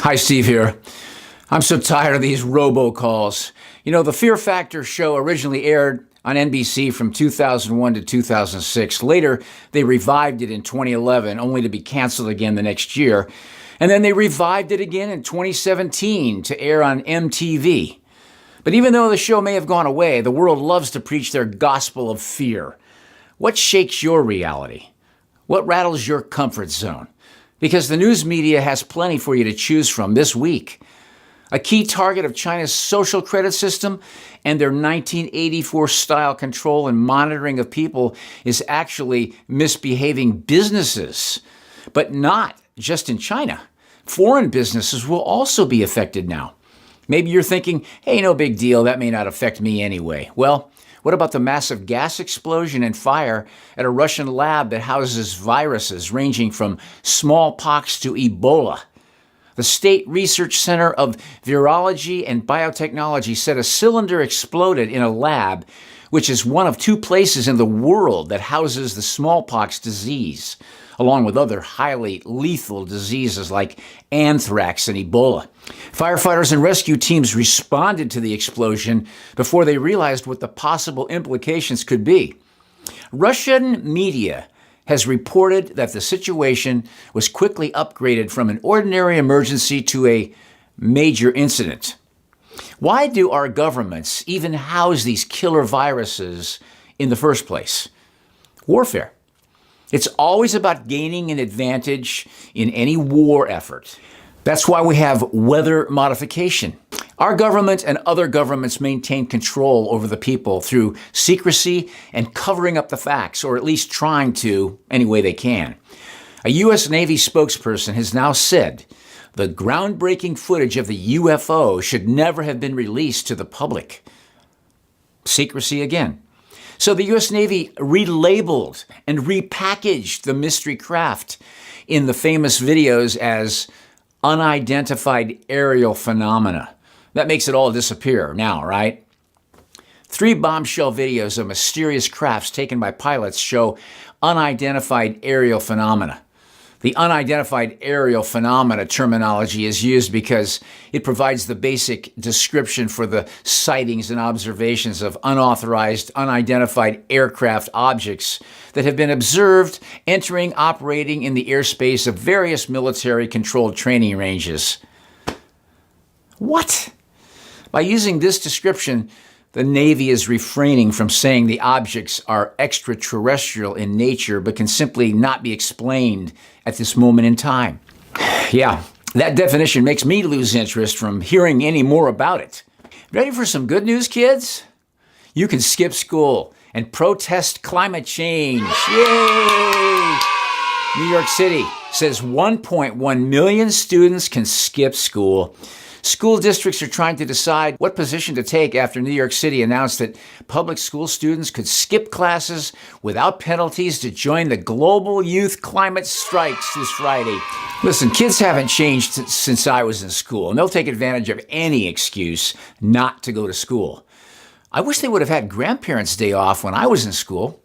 Hi, Steve here. I'm so tired of these robocalls. You know, the Fear Factor show originally aired on NBC from 2001 to 2006. Later, they revived it in 2011, only to be canceled again the next year. And then they revived it again in 2017 to air on MTV. But even though the show may have gone away, the world loves to preach their gospel of fear. What shakes your reality? What rattles your comfort zone? Because the news media has plenty for you to choose from this week. A key target of China's social credit system and their 1984-style control and monitoring of people is actually misbehaving businesses. But not just in China. Foreign businesses will also be affected now. Maybe you're thinking, hey, no big deal, that may not affect me anyway. Well, what about the massive gas explosion and fire at a Russian lab that houses viruses ranging from smallpox to Ebola? The State Research Center of Virology and Biotechnology said a cylinder exploded in a lab, which is one of two places in the world that houses the smallpox disease, along with other highly lethal diseases like anthrax and Ebola. Firefighters and rescue teams responded to the explosion before they realized what the possible implications could be. Russian media has reported that the situation was quickly upgraded from an ordinary emergency to a major incident. Why do our governments even house these killer viruses in the first place? Warfare. It's always about gaining an advantage in any war effort. That's why we have weather modification. Our government and other governments maintain control over the people through secrecy and covering up the facts, or at least trying to any way they can. A U.S. Navy spokesperson has now said the groundbreaking footage of the UFO should never have been released to the public. Secrecy again. So the U.S. Navy relabeled and repackaged the mystery craft in the famous videos as unidentified aerial phenomena. That makes it all disappear now, right? 3 bombshell videos of mysterious crafts taken by pilots show unidentified aerial phenomena. The unidentified aerial phenomena terminology is used because it provides the basic description for the sightings and observations of unauthorized, unidentified aircraft objects that have been observed entering, operating in the airspace of various military-controlled training ranges. What? By using this description, the Navy is refraining from saying the objects are extraterrestrial in nature but can simply not be explained at this moment in time. Yeah, that definition makes me lose interest from hearing any more about it. Ready for some good news, kids? You can skip school and protest climate change. Yay! New York City says 1.1 million students can skip school. School districts are trying to decide what position to take after New York City announced that public school students could skip classes without penalties to join the global youth climate strikes this Friday. Listen, kids haven't changed since I was in school, and they'll take advantage of any excuse not to go to school. I wish they would have had Grandparents' Day off when I was in school.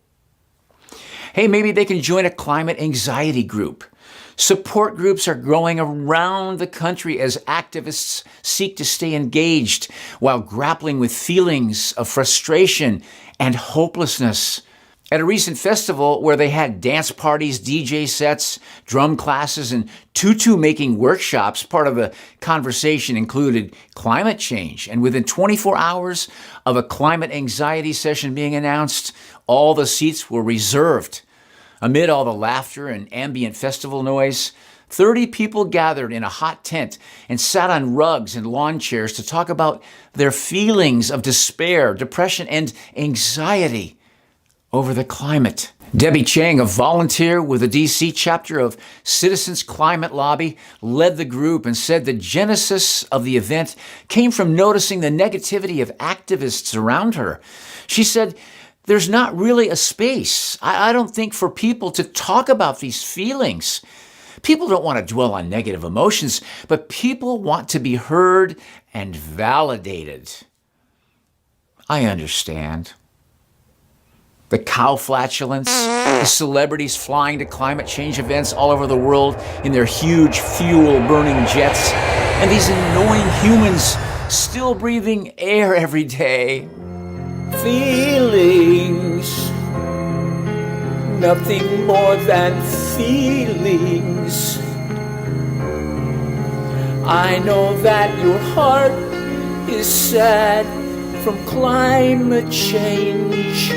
Hey, maybe they can join a climate anxiety group. Support groups are growing around the country as activists seek to stay engaged while grappling with feelings of frustration and hopelessness. At a recent festival where they had dance parties, DJ sets, drum classes, and tutu-making workshops, part of the conversation included climate change. And within 24 hours of a climate anxiety session being announced, all the seats were reserved. Amid all the laughter and ambient festival noise, 30 people gathered in a hot tent and sat on rugs and lawn chairs to talk about their feelings of despair, depression, and anxiety over the climate. Debbie Chang, a volunteer with the D.C. chapter of Citizens Climate Lobby, led the group and said the genesis of the event came from noticing the negativity of activists around her. She said, there's not really a space, I don't think, for people to talk about these feelings. People don't want to dwell on negative emotions, but people want to be heard and validated. I understand. The cow flatulence, the celebrities flying to climate change events all over the world in their huge fuel-burning jets. And these annoying humans still breathing air every day. Feelings, nothing more than feelings. I know that your heart is sad from climate change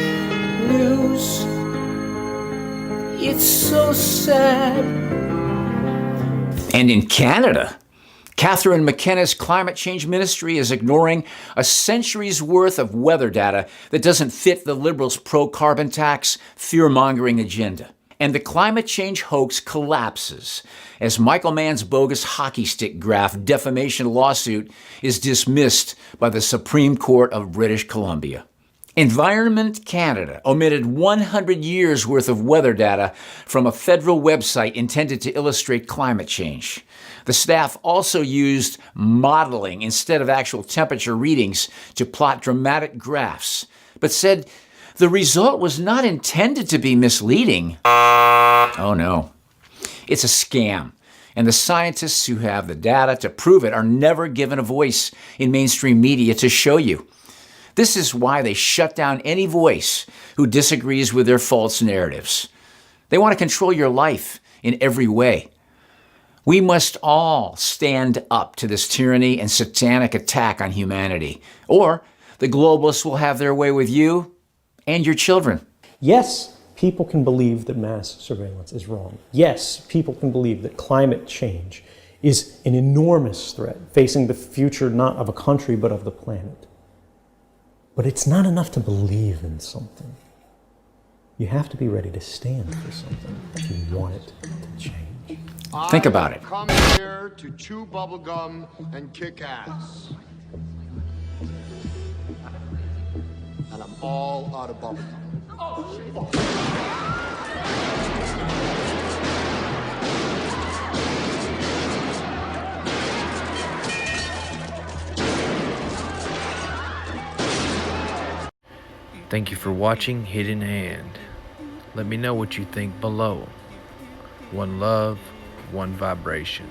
news. It's so sad. And in Canada, Catherine McKenna's climate change ministry is ignoring a century's worth of weather data that doesn't fit the Liberals' pro-carbon tax, fear-mongering agenda. And the climate change hoax collapses as Michael Mann's bogus hockey stick graph defamation lawsuit is dismissed by the Supreme Court of British Columbia. Environment Canada omitted 100 years' worth of weather data from a federal website intended to illustrate climate change. The staff also used modeling instead of actual temperature readings to plot dramatic graphs, but said the result was not intended to be misleading. Oh no, it's a scam, and the scientists who have the data to prove it are never given a voice in mainstream media to show you. This is why they shut down any voice who disagrees with their false narratives. They want to control your life in every way. We must all stand up to this tyranny and satanic attack on humanity, or the globalists will have their way with you and your children. Yes, people can believe that mass surveillance is wrong. Yes, people can believe that climate change is an enormous threat facing the future not of a country but of the planet. But it's not enough to believe in something. You have to be ready to stand for something if you want it to change. Think about it. Come here to chew bubblegum and kick ass. And I'm all out of bubblegum. Thank you for watching Hidden Hand. Let me know what you think below. One love, one vibration.